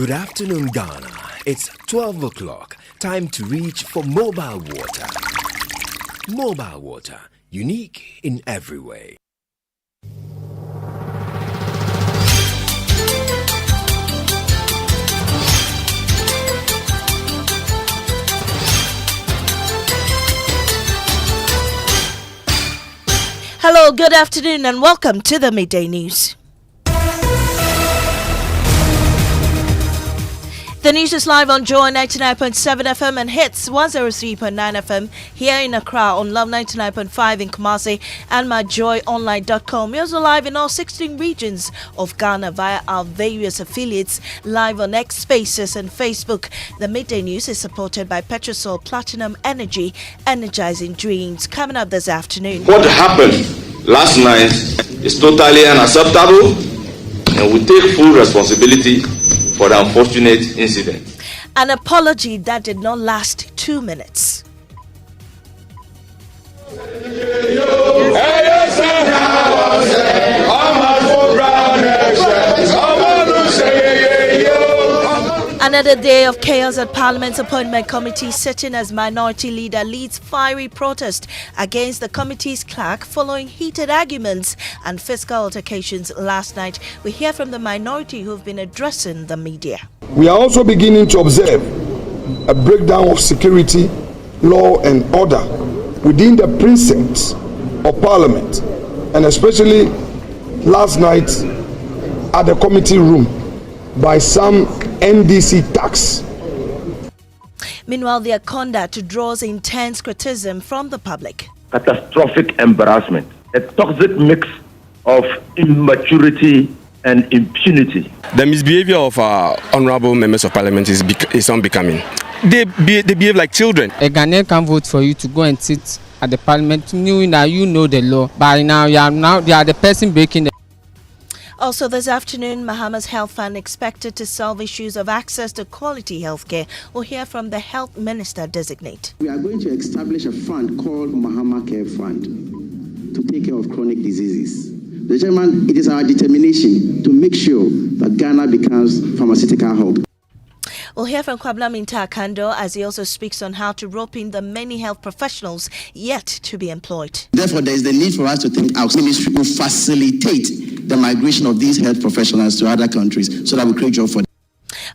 Good afternoon, Ghana. It's 12 o'clock. Time to reach for mobile water. Mobile water, unique in every way. Hello, good afternoon, and welcome to the Midday News. The news is live on Joy 99.7 FM and Hits 103.9 FM here in Accra, on Love 99.5 in Kumasi, and myjoyonline.com. We're also live in all 16 regions of Ghana via our various affiliates, live on X Spaces and Facebook. The Midday News is supported by Petrosol Platinum Energy, energizing dreams. Coming up this afternoon. What happened last night is totally unacceptable, and we take full responsibility for the unfortunate incident. An apology that did not last 2 minutes. Another day of chaos at Parliament's appointment committee, sitting as minority leader leads fiery protest against the committee's clerk following heated arguments and fiscal altercations last night. We hear from the minority who've been addressing the media. We are also beginning to observe a breakdown of security, law and order within the precincts of Parliament, and especially last night at the committee room by some NDC tax. Meanwhile, their conduct draws intense criticism from the public. Catastrophic embarrassment, a toxic mix of immaturity and impunity. The misbehavior of our honorable members of parliament is unbecoming. They behave like children. A Ghanaian can vote for you to go and sit at the parliament knowing that you know the law, but now you are the person breaking the. Also this afternoon, Mahama's Health Fund expected to solve issues of access to quality healthcare. We'll hear from the Health Minister designate. We are going to establish a fund called Mahama Care Fund to take care of chronic diseases. The Chairman, it is our determination to make sure that Ghana becomes pharmaceutical hub. We'll hear from Kwabena Minta-Akando as he also speaks on how to rope in the many health professionals yet to be employed. Therefore, there is the need for us to think our ministry will facilitate the migration of these health professionals to other countries so that we create jobs for them.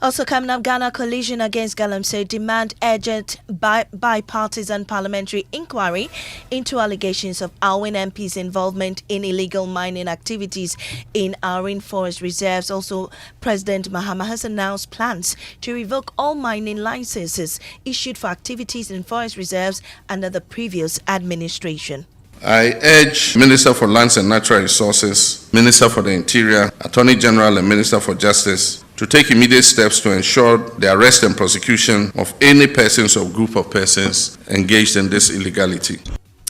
Also coming up, Ghana Coalition Against Galamsey demand urgent bipartisan parliamentary inquiry into allegations of Awin MP's involvement in illegal mining activities in Awin forest reserves. Also, President Mahama has announced plans to revoke all mining licenses issued for activities in forest reserves under the previous administration. I urge Minister for Lands and Natural Resources, Minister for the Interior, Attorney General and Minister for Justice to take immediate steps to ensure the arrest and prosecution of any persons or group of persons engaged in this illegality.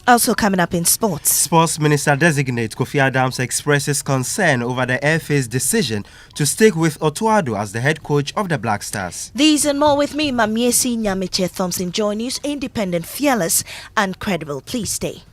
Also coming up in sports. Sports Minister Designate Kofi Adams expresses concern over the FA's decision to stick with Otuado as the head coach of the Black Stars. These and more with me, Maame Thompson. Joy News, independent, fearless and credible. Please stay.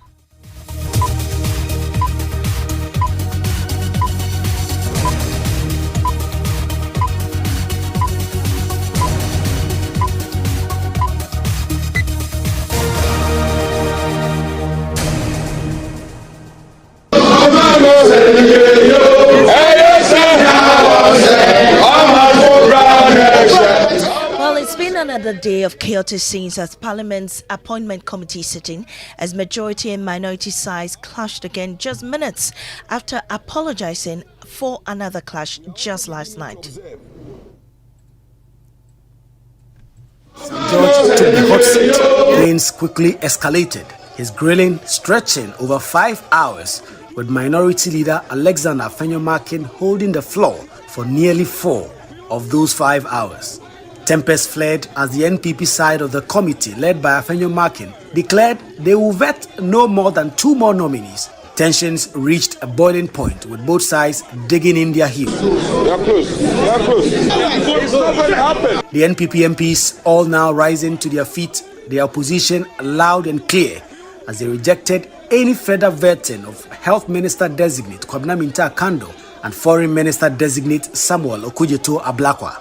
Well, it's been another day of chaotic scenes at Parliament's appointment committee sitting as majority and minority sides clashed again just minutes after apologizing for another clash just last night. George took the hot seat. Things quickly escalated. His grilling stretching over 5 hours, with minority leader Alexander Afenyo-Markin holding the floor for nearly 4 of those 5 hours. Tempest flared as the NPP side of the committee, led by Afenyo-Markin, declared they will vet no more than 2 more nominees. Tensions reached a boiling point, with both sides digging in their heels. The NPP MPs all now rising to their feet, their opposition loud and clear, as they rejected any further vetting of Health Minister Designate Kwabena Minta-Akando and Foreign Minister designate Samuel Okudzeto Ablakwa.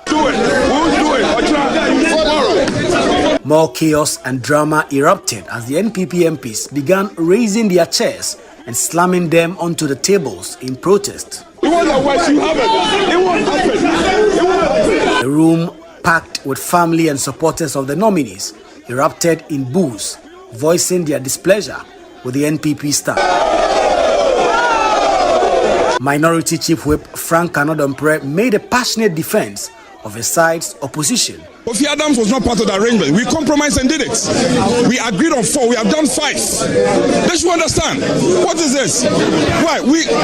More chaos and drama erupted as the NPP MPs began raising their chairs and slamming them onto the tables in protest. The room, packed with family and supporters of the nominees, erupted in boos, voicing their displeasure with the NPP staff. Minority Chief Whip Frank Anodompre made a passionate defense of his side's opposition. Kofi Adams was not part of the arrangement. We compromised and did it. We agreed on 4. We have done 5. They should understand. What is this? Why?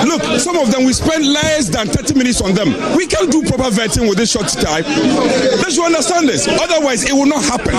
Look, some of them, we spend less than 30 minutes on them. We can't do proper vetting with this short time. They should understand this. Otherwise, it will not happen.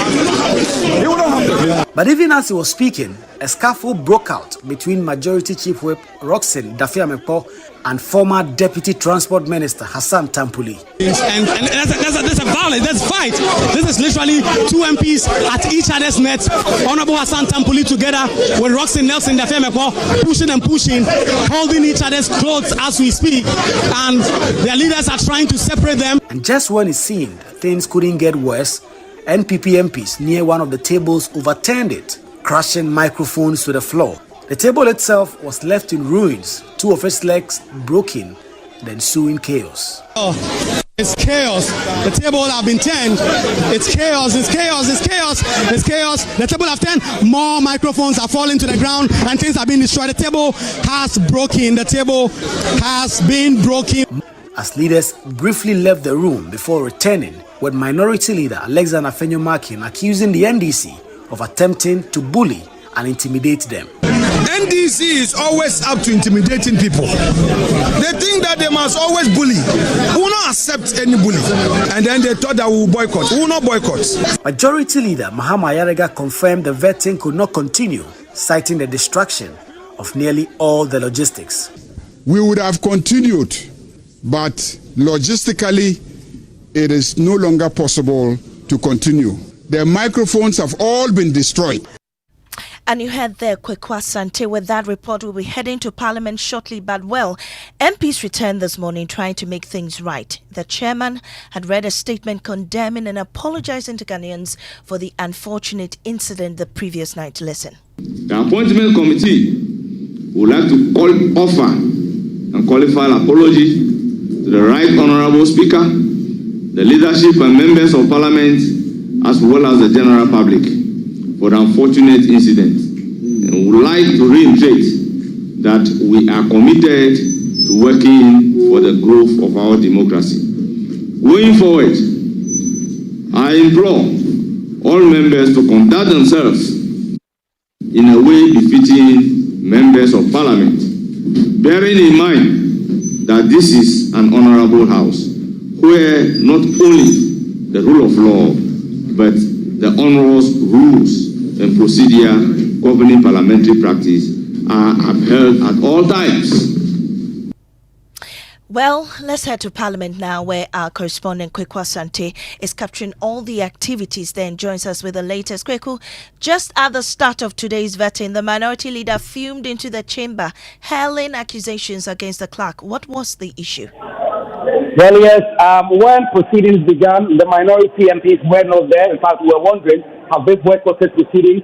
It will not happen. But even as he was speaking, a scuffle broke out between Majority Chief Whip Roxanne Dafiamepo and former Deputy Transport Minister Hassan Tampuli. And that's a violence, that's a fight. This is literally 2 MPs at each other's net. Honorable Hassan Tampuli together with Roxanne Nelson Dafiamepo pushing and pushing, holding each other's clothes as we speak. And their leaders are trying to separate them. And just when it seemed things couldn't get worse, NPP MPs near one of the tables overturned it, crashing microphones to the floor. The table itself was left in ruins, 2 of its legs broken, the ensuing chaos. Oh, it's chaos. The table have been turned. It's chaos, it's chaos, it's chaos, it's chaos. The table have turned. More microphones are falling to the ground and things are being destroyed. The table has broken. The table has been broken. As leaders briefly left the room before returning, with Minority Leader Alexander Afenyo-Markin accusing the NDC of attempting to bully and intimidate them. NDC is always up to intimidating people. They think that they must always bully. We will not accept any bully. And then they thought that we will boycott. We will not boycott. Majority Leader Mahama Yarega confirmed the vetting could not continue, citing the distraction of nearly all the logistics. We would have continued, but logistically, it is no longer possible to continue. The microphones have all been destroyed. And you heard there, Kwekwa Sante. With that report, we'll be heading to Parliament shortly. But well, MPs returned this morning trying to make things right. The chairman had read a statement condemning and apologizing to Ghanaians for the unfortunate incident the previous night. Listen. The appointment committee would like to offer and qualify an apology to the Right Honourable Speaker, the leadership and members of Parliament, as well as the general public, for the unfortunate incident, and would like to reiterate that we are committed to working for the growth of our democracy. Going forward, I implore all members to conduct themselves in a way befitting members of Parliament, bearing in mind that this is an honourable house, where not only the rule of law, but the onerous rules and procedure governing parliamentary practice are upheld at all times. Well, let's head to Parliament now, where our correspondent Kwekwa Sante is capturing all the activities there and joins us with the latest. Kweku, just at the start of today's vetting, the minority leader fumed into the chamber, hurling accusations against the clerk. What was the issue? Well, yes, when proceedings began, the minority MPs were not there. In fact, we were wondering, have they boycotted proceedings?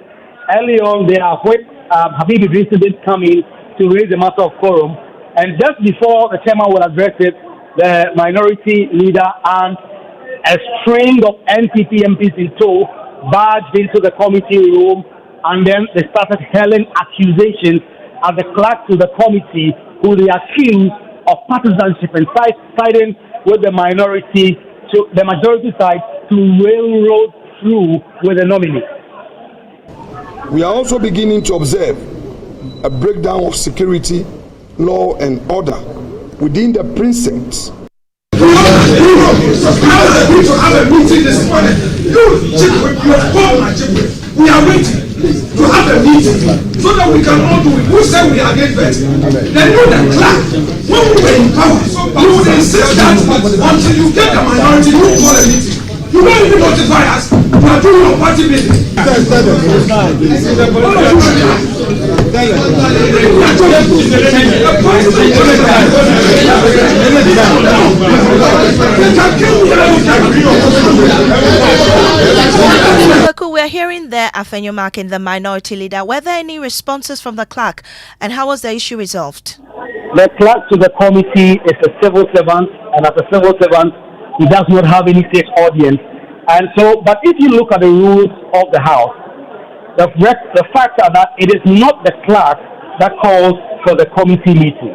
Early on, their whip, Habib Idris, did come in to raise the matter of quorum. And just before the chairman will address it, the minority leader and a string of NPP MPs in tow barged into the committee room, and then they started hurling accusations at the clerk to the committee, who they accused of partisanship and siding with the minority, to the majority side, to railroad through with the nominee. We are also beginning to observe a breakdown of security, law and order within the precincts. We are waiting to have a meeting so that we can all do it. Who said we are against vetting? They know the clerk. When we were in power, you would insist that until you get the minority, you call a meeting. You won't even notify us. We are doing our party meeting. Afenyomakin, the minority leader. Were there any responses from the clerk, and how was the issue resolved? The clerk to the committee is a civil servant, and as a civil servant, he does not have any state audience. And so, but if you look at the rules of the House, the fact that it is not the clerk that calls for the committee meeting.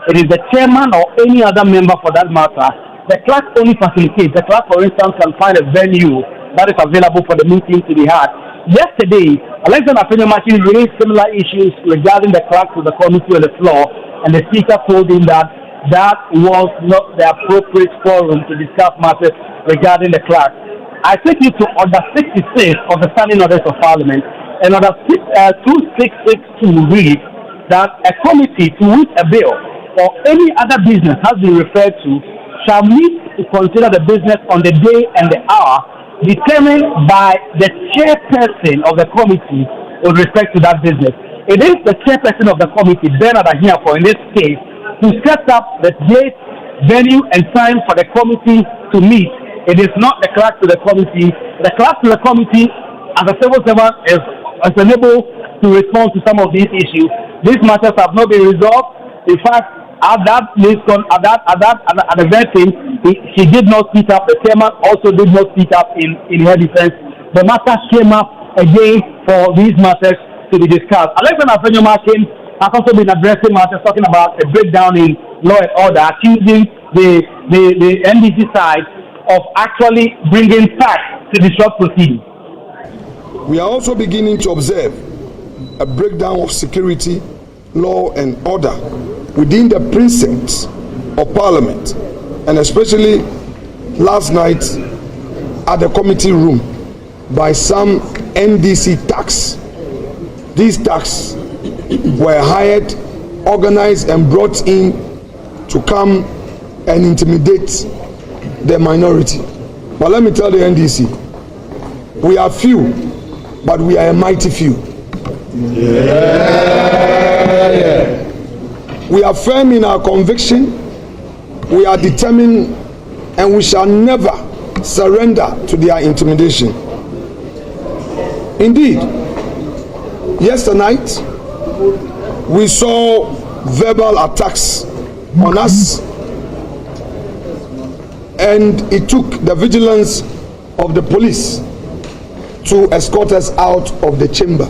It is the chairman or any other member for that matter. The clerk only facilitates. The clerk, for instance, can find a venue that is available for the meeting to be had. Yesterday, Alexander Afenyomakin raised similar issues regarding the clerk to the committee on the floor, and the speaker told him that that was not the appropriate forum to discuss matters regarding the clerk. I take you to Order 66 of the Standing Orders of Parliament, and Order 2662 reads that a committee to which a bill or any other business has been referred to shall meet to consider the business on the day and the hour determined by the chairperson of the committee with respect to that business. It is the chairperson of the committee, Bernard Ahiafo, in this case, who sets up the date, venue, and time for the committee to meet. It is not the clerk to the committee. The clerk to the committee, as a civil servant, is unable to respond to some of these issues. These matters have not been resolved. In fact, at the vetting, she did not speak up. The chairman also did not speak up in her defense. The matter came up again for these matters to be discussed. Alexander Afenyomakin has also been addressing matters talking about a breakdown in law and order, accusing the NDC side of actually bringing facts to disrupt proceedings. We are also beginning to observe a breakdown of security, law and order within the precincts of Parliament, and especially last night at the committee room by some NDC thugs. These thugs were hired, organized and brought in to come and intimidate the minority. But let me tell the NDC, we are few, but we are a mighty few. Yeah. We are firm in our conviction, we are determined, and we shall never surrender to their intimidation. Indeed, yesterday night, we saw verbal attacks on us, and it took the vigilance of the police to escort us out of the chamber.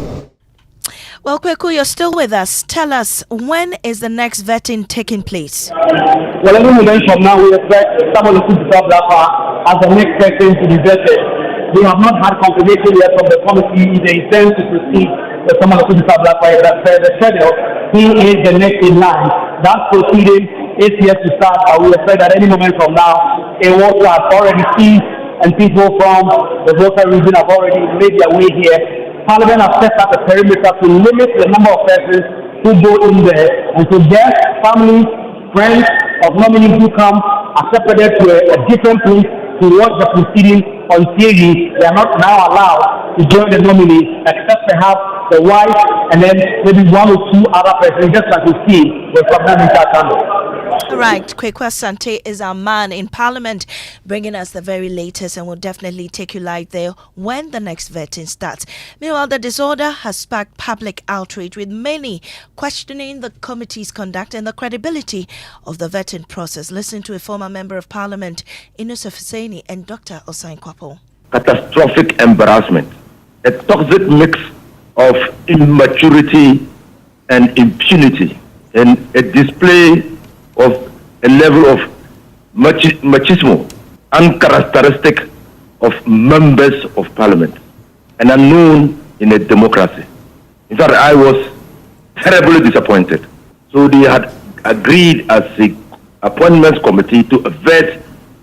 Well, Kweku, you're still with us. Tell us, when is the next vetting taking place? Well, any moment from now, we expect some of the people as the next person to be vetted. We have not had confirmation yet from the committee if they intend to proceed with some of the people that the schedule. He is the next in line. That proceeding is yet to start, but we expect that any moment from now, a water has already ceased and people from the Volta region have already made their way here. Parliament has set up a perimeter to limit the number of persons who go in there, and so guests, families, friends of nominees who come are separated to a different place to watch the proceedings on TV. They are not now allowed to join the nominees, except perhaps the wife and then maybe one or two other persons, just like you see with Fabna Candle. All right, Kweku Asante is our man in Parliament, bringing us the very latest, and we'll definitely take you live there when the next vetting starts. Meanwhile, the disorder has sparked public outrage, with many questioning the committee's conduct and the credibility of the vetting process. Listen to a former member of Parliament, Inus Hussaini, and Dr. Osain Kwapo. Catastrophic embarrassment, a toxic mix of immaturity and impunity, and a display of a level of machismo uncharacteristic of members of Parliament and unknown in a democracy. In fact, I was terribly disappointed. So they had agreed as the appointments committee to vet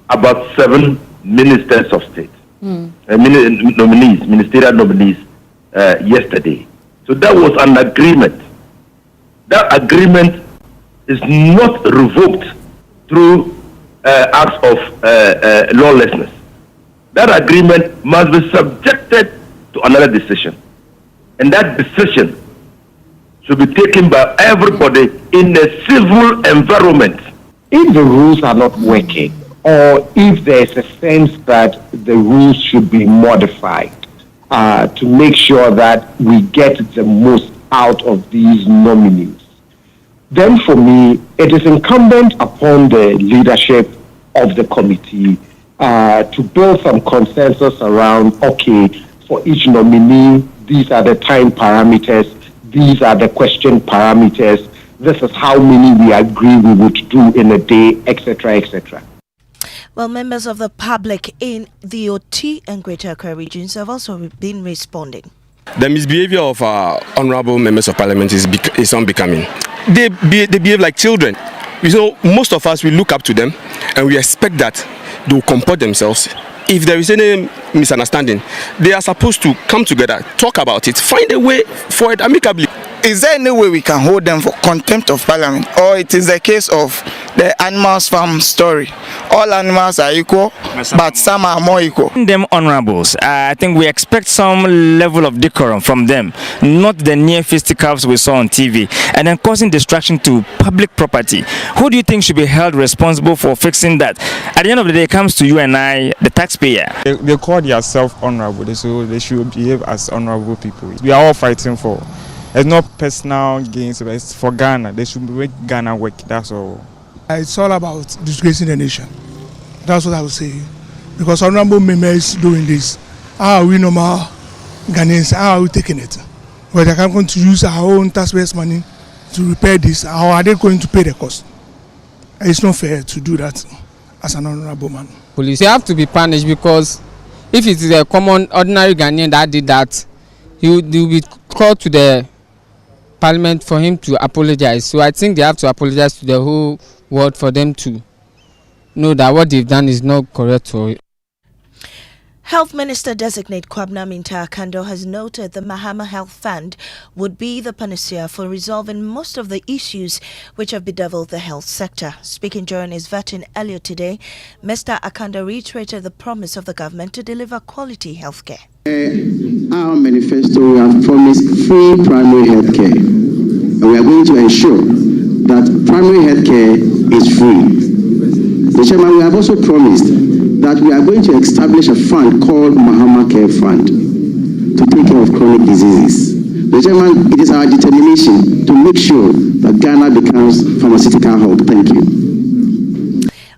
about 7 ministers of state, ministerial nominees yesterday. So that was an agreement. That agreement is not revoked through acts of lawlessness. That agreement must be subjected to another decision. And that decision should be taken by everybody in a civil environment. If the rules are not working, or if there is a sense that the rules should be modified, to make sure that we get the most out of these nominees. Then for me, it is incumbent upon the leadership of the committee to build some consensus around, okay, for each nominee, these are the time parameters, these are the question parameters, this is how many we agree we would do in a day, etc., etc. Well, members of the public in the OT and Greater Accra regions have also been responding. The misbehavior of honorable members of parliament is unbecoming. They behave like children. Most of us, we look up to them and we expect that they will comport themselves. If there is any misunderstanding, they are supposed to come together, talk about it, find a way for it amicably. Is there any way we can hold them for contempt of parliament, or it is a case of the animals farm story? All animals are equal, but some are more equal. Them honorables, I think we expect some level of decorum from them, not the near fisticuffs we saw on TV, and then causing destruction to public property. Who do you think should be held responsible for fixing that? At the end of the day, it comes to you and I, the taxpayer. They call themselves honorable, so they should behave as honorable people. We are all fighting for. It's not personal gains, but it's for Ghana. They should make Ghana work, that's all. It's all about disgracing the nation. That's what I would say. Because honorable members doing this, how are we normal Ghanaians, how are we taking it? But they are going to use our own taxpayers' money to repair this. How are they going to pay the cost? It's not fair to do that as an honorable man. Police, they have to be punished, because if it is a common, ordinary Ghanaian that did that, he will be called to the parliament for him to apologize. So I think they have to apologize to the whole world for them to know that what they've done is not correct. Health Minister Designate Kwabena Minta Akando has noted the Mahama Health Fund would be the panacea for resolving most of the issues which have bedeviled the health sector. Speaking during his vetting earlier today, Mr. Akando reiterated the promise of the government to deliver quality health care. Our manifesto, we have promised free primary health care, and we are going to ensure that primary health care is free. The Chairman, we have also promised that we are going to establish a fund called Mahama Care Fund to take care of chronic diseases. The Chairman, it is our determination to make sure that Ghana becomes pharmaceutical hub. Thank you.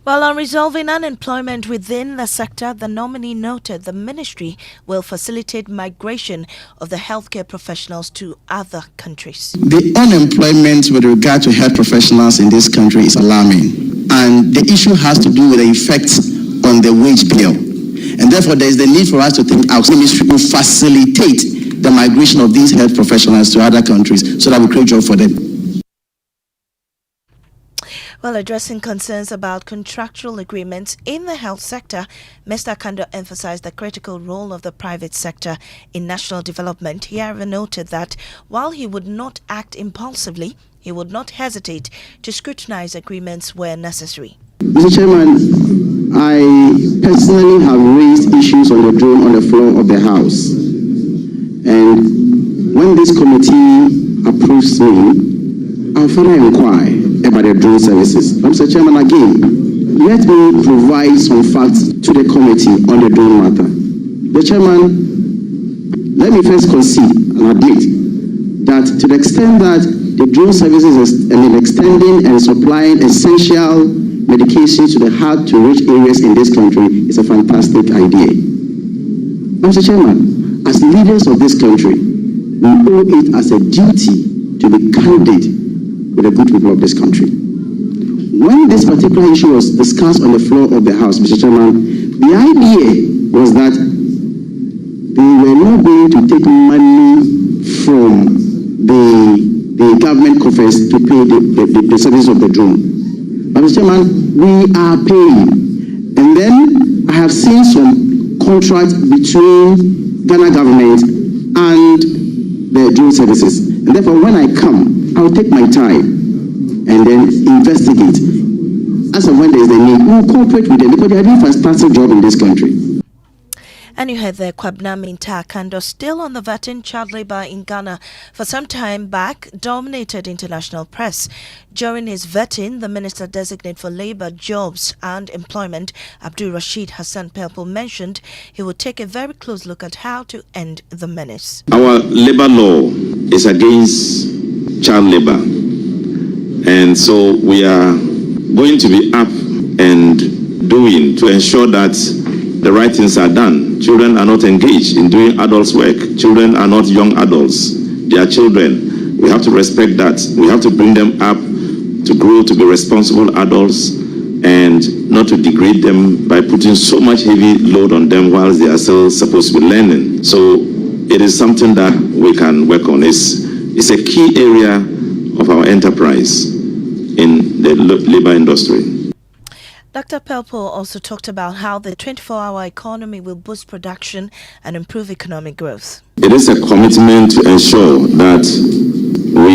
While on resolving unemployment within the sector, the nominee noted the ministry will facilitate migration of the healthcare professionals to other countries. The unemployment with regard to health professionals in this country is alarming, and the issue has to do with the effects on the wage bill. And therefore, there is the need for us to think our ministry will facilitate the migration of these health professionals to other countries so that we create jobs for them. While addressing concerns about contractual agreements in the health sector, Mr. Akando emphasized the critical role of the private sector in national development. He however noted that while he would not act impulsively, he would not hesitate to scrutinize agreements where necessary. Mr. Chairman, I personally have raised issues on the drone on the floor of the House. And when this committee approves me, I'll further inquire about the drone services. Mr. Chairman, again, let me provide some facts to the committee on the drone matter. The Chairman, let me first concede and admit that to the extent that the drone services is extending and supplying essential medication to the hard-to-reach areas in this country is a fantastic idea. Mr. Chairman, as leaders of this country, we owe it as a duty to be candid with the good people of this country. When this particular issue was discussed on the floor of the House, Mr. Chairman, the idea was that they were not going to take money from the government coffers to pay the service of the drone. But Mr. Chairman, we are paying. And then I have seen some contracts between Ghana government and the drone services. And therefore, when I come, I'll take my time and then investigate. As of when there is a need, we'll cooperate with them because they are doing a fantastic job in this country. And you heard the Kwabna Minta Kando still on the vetting child labor in Ghana for some time back dominated international press. During his vetting, the Minister Designate for Labor, Jobs and Employment, Abdul Rashid Hassan Pelpo, mentioned he would take a very close look at how to end the menace. Our labor law is against child labor, and so we are going to be up and doing to ensure that the right things are done. Children are not engaged in doing adults' work. Children are not young adults. They are children. We have to respect that. We have to bring them up to grow to be responsible adults and not to degrade them by putting so much heavy load on them while they are still supposed to be learning. So it is something that we can work on. It's a key area of our enterprise in the labor industry. Dr. Pelpo also talked about how the 24-hour economy will boost production and improve economic growth. It is a commitment to ensure that we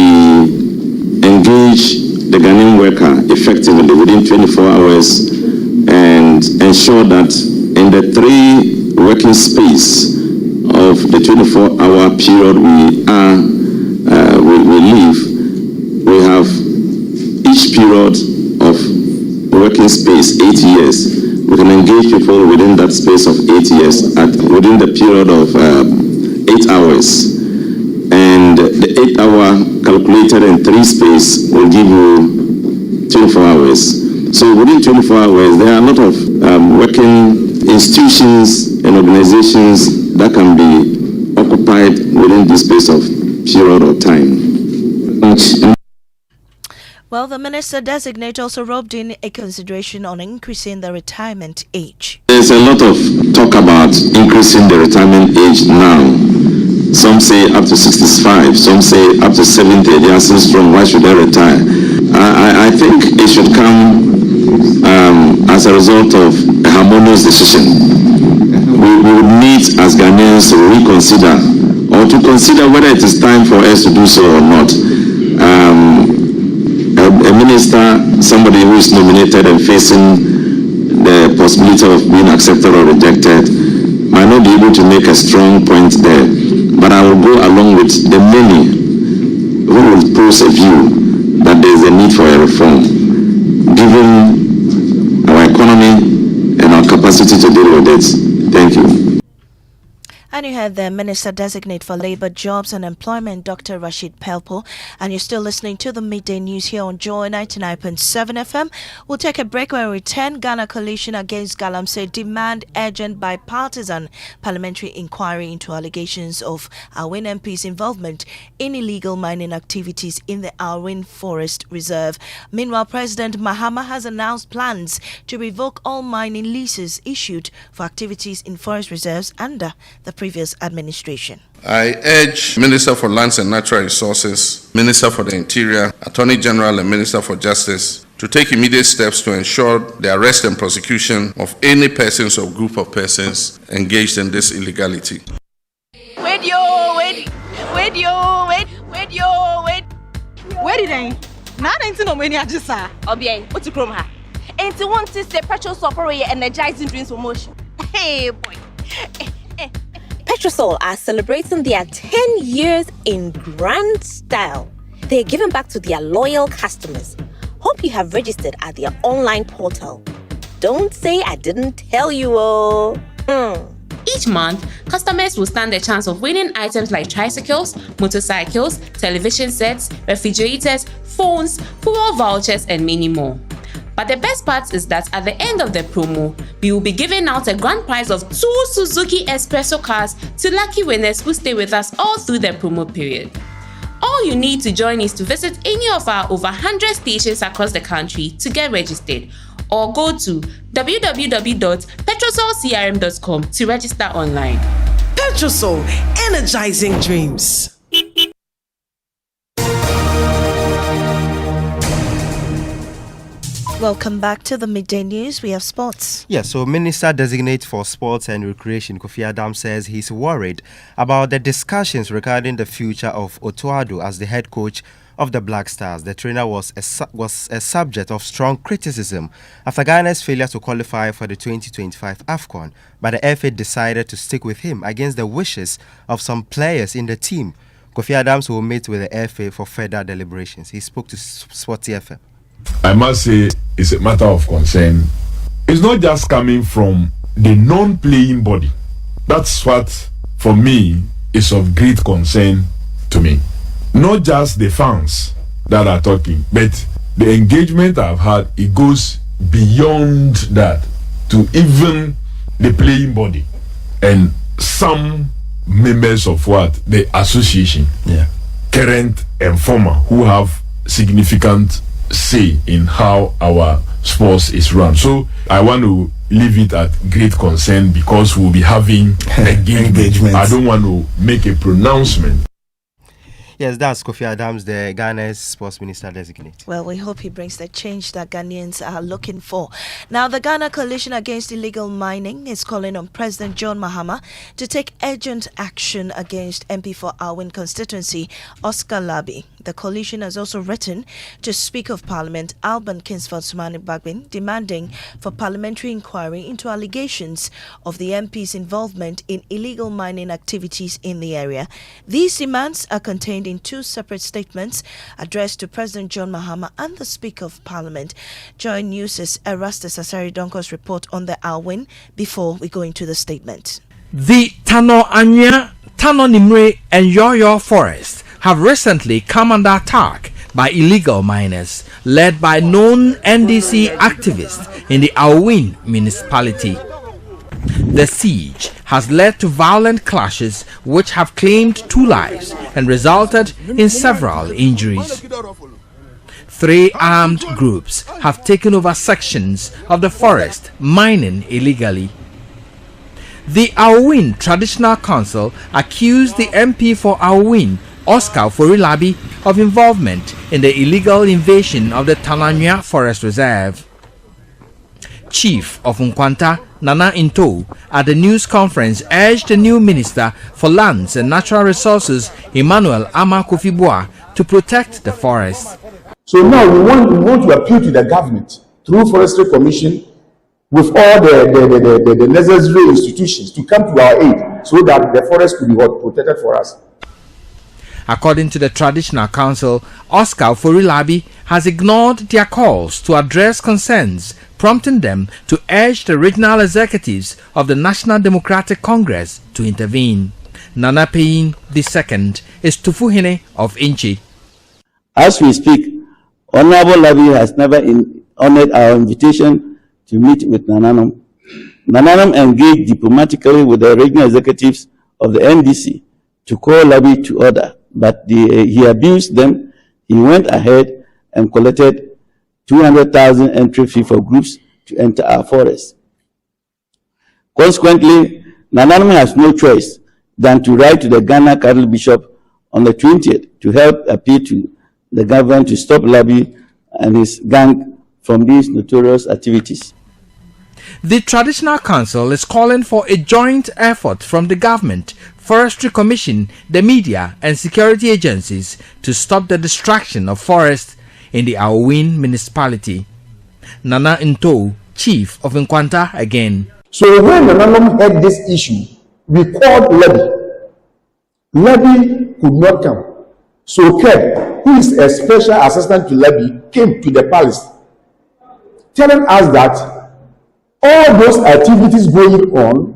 engage the Ghanaian worker effectively within 24 hours and ensure that in the 3 working space of the 24-hour period we live, we have each period of working space 8 years. We can engage people within that space of 8 years within the period of 8 hours. And the 8-hour calculated in 3 space will give you 24 hours. So within 24 hours, there are a lot of working institutions and organizations that can be occupied within this space of period of time. Well, the Minister Designate also roped in a consideration on increasing the retirement age. There's a lot of talk about increasing the retirement age now. Some say up to 65, some say up to 70. They are so strong, why should they retire? I think it should come as a result of a harmonious decision. We would need as Ghanaians to reconsider or to consider whether it is time for us to do so or not. A minister, somebody who is nominated and facing the possibility of being accepted or rejected, might not be able to make a strong point there. But I will go along with the many who will pose a view that there is a need for a reform, given our economy and our capacity to deal with it. Thank you. And you had the Minister Designate for Labor, Jobs and Employment, Dr. Rashid Pelpo. And you're still listening to the Midday News here on Joy 99.7 FM. We'll take a break when we return. Ghana Coalition Against Galamsey demand urgent bipartisan parliamentary inquiry into allegations of Awin MP's involvement in illegal mining activities in the Awin Forest Reserve. Meanwhile, President Mahama has announced plans to revoke all mining leases issued for activities in forest reserves under the previous administration. I urge Minister for Lands and Natural Resources, Minister for the Interior, Attorney General and Minister for Justice to take immediate steps to ensure the arrest and prosecution of any persons or group of persons engaged in this illegality. Where did I? Now I don't know when you just saw. Obey, what's the chrome ha? And to want to say petrol software energizing dreams for motion. Hey boy. Petrosol are celebrating their 10 years in grand style. They're giving back to their loyal customers. Hope you have registered at their online portal. Don't say I didn't tell you, oh. Each month, customers will stand a chance of winning items like tricycles, motorcycles, television sets, refrigerators, phones, fuel vouchers, and many more. But the best part is that at the end of the promo, we will be giving out a grand prize of 2 Suzuki Espresso cars to lucky winners who stay with us all through the promo period. All you need to join is to visit any of our over 100 stations across the country to get registered, or go to www.petrosolcrm.com to register online. Petrosol, energizing dreams. Welcome back to the Midday News. We have sports. Yeah, so Minister Designate for Sports and Recreation Kofi Adam says he's worried about the discussions regarding the future of Otuado as the head coach of the Black Stars. The trainer was a subject of strong criticism after Ghana's failure to qualify for the 2025 AFCON, but the FA decided to stick with him against the wishes of some players in the team. Kofi Adams will meet with the FA for further deliberations. He spoke to Sporty FM. I must say it's a matter of concern. It's not just coming from the non-playing body. That's what, for me, is of great concern to me. Not just the fans that are talking, but the engagement I've had, it goes beyond that to even the playing body and some members of the association, current and former, who have significant say in how our sports is run. So I want to leave it at great concern because we'll be having engagement. I don't want to make a pronouncement. Yes, that's Kofi Adams, the Ghana's sports minister designate. Well, we hope he brings the change that Ghanaians are looking for. Now, the Ghana Coalition Against Illegal Mining is calling on President John Mahama to take urgent action against MP for Alwyn constituency, Oscar Labi. The coalition has also written to Speaker of Parliament Alban Kingsford Sumani Bagbin, demanding for parliamentary inquiry into allegations of the MP's involvement in illegal mining activities in the area. These demands are contained in two separate statements addressed to President John Mahama and the Speaker of Parliament. Joy News' Erastus Asari Donko's report on the Alwyn before we go into the statement. The Tano Anya, Tano Nimre, and Yoyo forests have recently come under attack by illegal miners led by known NDC activists in the Alwyn municipality. The siege has led to violent clashes which have claimed 2 lives and resulted in several injuries. 3 armed groups have taken over sections of the forest, mining illegally. The Alwyn Traditional Council accused the MP for Alwyn, Oscar Forilabi, of involvement in the illegal invasion of the Tananya Forest Reserve. Chief of Nkwanta, Nana Into, at the news conference urged the new Minister for Lands and Natural Resources, Emmanuel Ama Kofi-Boa, to protect the forest. So now we want to appeal to the government through Forestry Commission with all the necessary institutions to come to our aid so that the forest could be protected for us. According to the Traditional Council, Oscar Forilabi has ignored their calls to address concerns, prompting them to urge the regional executives of the National Democratic Congress to intervene. Nana Peyin II is Tufuhine of Inchi. As we speak, Honorable Labi has never honored our invitation to meet with Nananum. Nananum engaged diplomatically with the regional executives of the NDC to call Labi to order, but he abused them. He went ahead and collected 200,000 entry fee for groups to enter our forest. Consequently, Nananum has no choice than to write to the Ghana Catholic Bishop on the 20th to help appeal to the government to stop Labi and his gang from these notorious activities. The Traditional Council is calling for a joint effort from the government, Forestry Commission, the media and security agencies to stop the destruction of forests in the Alwyn municipality. Nana Into, Chief of Nkwanta, again. So when Nananum had this issue, we called Labi. Labi could not come. So Keb, who is a special assistant to Labi, came to the palace, telling us that all those activities going on,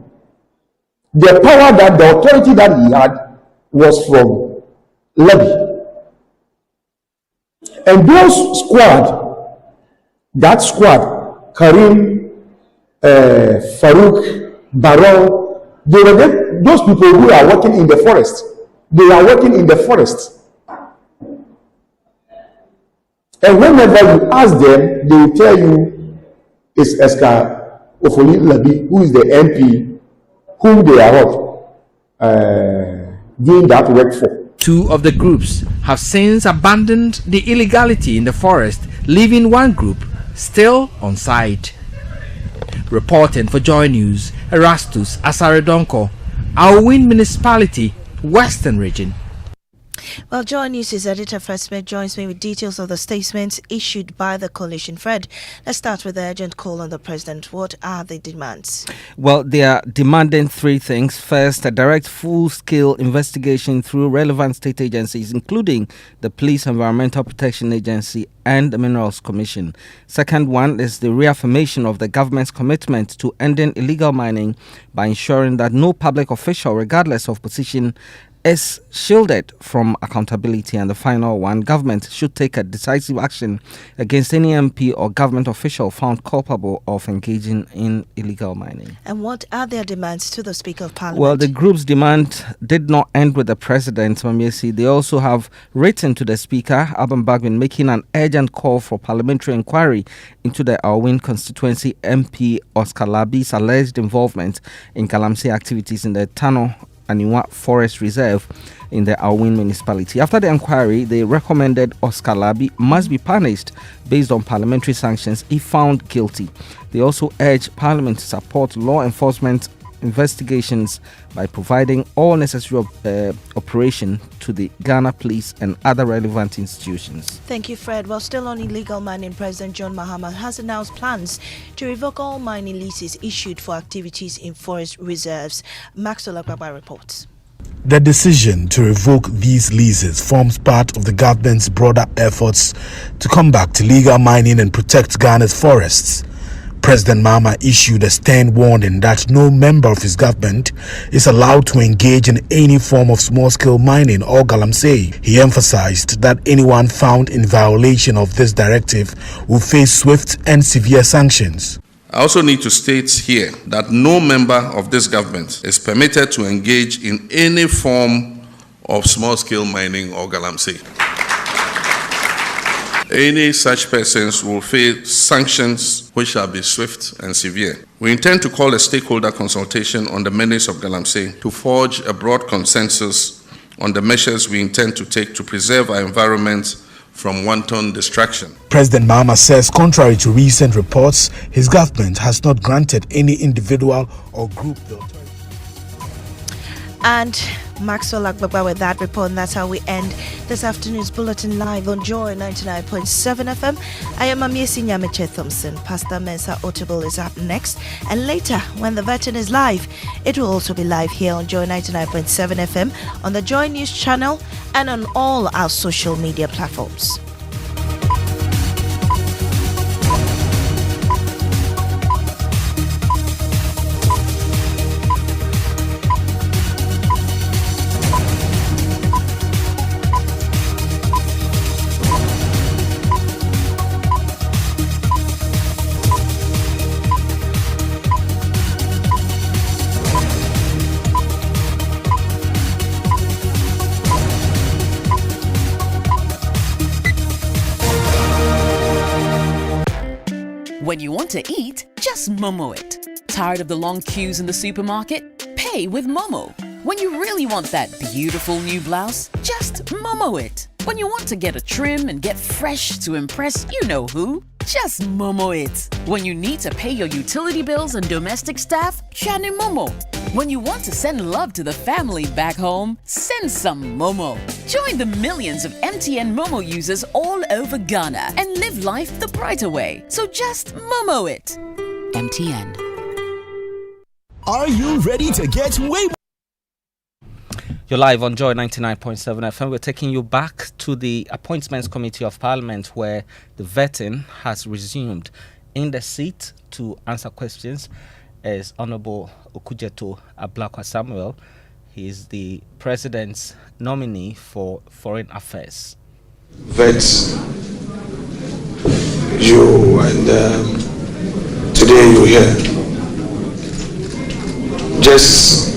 the power that the authority that he had was from Labi. And that squad, Karim, Farouk, Baron, those people who are working in the forest. They are working in the forest. And whenever you ask them, they will tell you it's Oscar Ofoli Labi, who is the MP, whom they are doing that work for. 2 of the groups have since abandoned the illegality in the forest, leaving one group still on site. Reporting for Joy News, Erastus Asaredonko, Alwyn Municipality, Western Region. Well, Joy News' editor Fred Smith joins me with details of the statements issued by the coalition. Fred, let's start with the urgent call on the president. What are the demands? Well, they are demanding three things. First, a direct full-scale investigation through relevant state agencies, including the Police Environmental Protection Agency and the Minerals Commission. Second one is the reaffirmation of the government's commitment to ending illegal mining by ensuring that no public official, regardless of position, is shielded from accountability. And the final one, government should take a decisive action against any MP or government official found culpable of engaging in illegal mining. And what are their demands to the Speaker of Parliament? Well, the group's demand did not end with the President, Maame. They also have written to the Speaker, Alban Bagbin, making an urgent call for parliamentary inquiry into the Alwyn constituency MP Oscar Labi's alleged involvement in Galamsey activities in the Tano Aniwa Forest Reserve in the Alwyn municipality. After the inquiry, they recommended Oscar Labi must be punished based on parliamentary sanctions if found guilty. They also urged Parliament to support law enforcement investigations by providing all necessary operation to the Ghana Police and other relevant institutions. Thank you, Fred. Well, still on illegal mining, President John Mahama has announced plans to revoke all mining leases issued for activities in forest reserves. Maxwell Agbagba reports. The decision to revoke these leases forms part of the government's broader efforts to combat illegal mining and protect Ghana's forests. President Maame issued a stern warning that no member of his government is allowed to engage in any form of small-scale mining or galamsey. He emphasized that anyone found in violation of this directive will face swift and severe sanctions. I also need to state here that no member of this government is permitted to engage in any form of small-scale mining or galamsey. Any such persons will face sanctions which shall be swift and severe. We intend to call a stakeholder consultation on the menace of galamsey to forge a broad consensus on the measures we intend to take to preserve our environment from wanton destruction. President Maame says, contrary to recent reports, his government has not granted any individual or group the authority. And Maxwell Agbagba with that report, and that's how we end this afternoon's bulletin live on Joy 99.7 FM. I am Maame Thompson. Pastor Mensa Otable is up next, and later when the veteran is live, it will also be live here on Joy 99.7 FM on the Joy News channel and on all our social media platforms. When you want to eat, just Momo it. Tired of the long queues in the supermarket? Pay with Momo. When you really want that beautiful new blouse, just Momo it. When you want to get a trim and get fresh to impress you know who, just Momo it. When you need to pay your utility bills and domestic staff, Shani Momo. When you want to send love to the family back home, send some Momo. Join the millions of MTN Momo users all over Ghana and live life the brighter way. So just Momo it. MTN. Are you ready to get way? You're live on Joy 99.7 FM. We're taking you back to the Appointments Committee of Parliament, where the vetting has resumed. In the seat to answer questions is Honorable Okujeto Ablakwa Samuel. He is the President's nominee for Foreign Affairs. Vet you, and today you're here. Just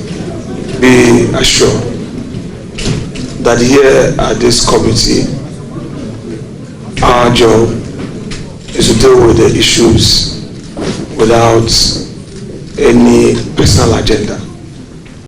be assured that here at this committee, our job is to deal with the issues without any personal agenda.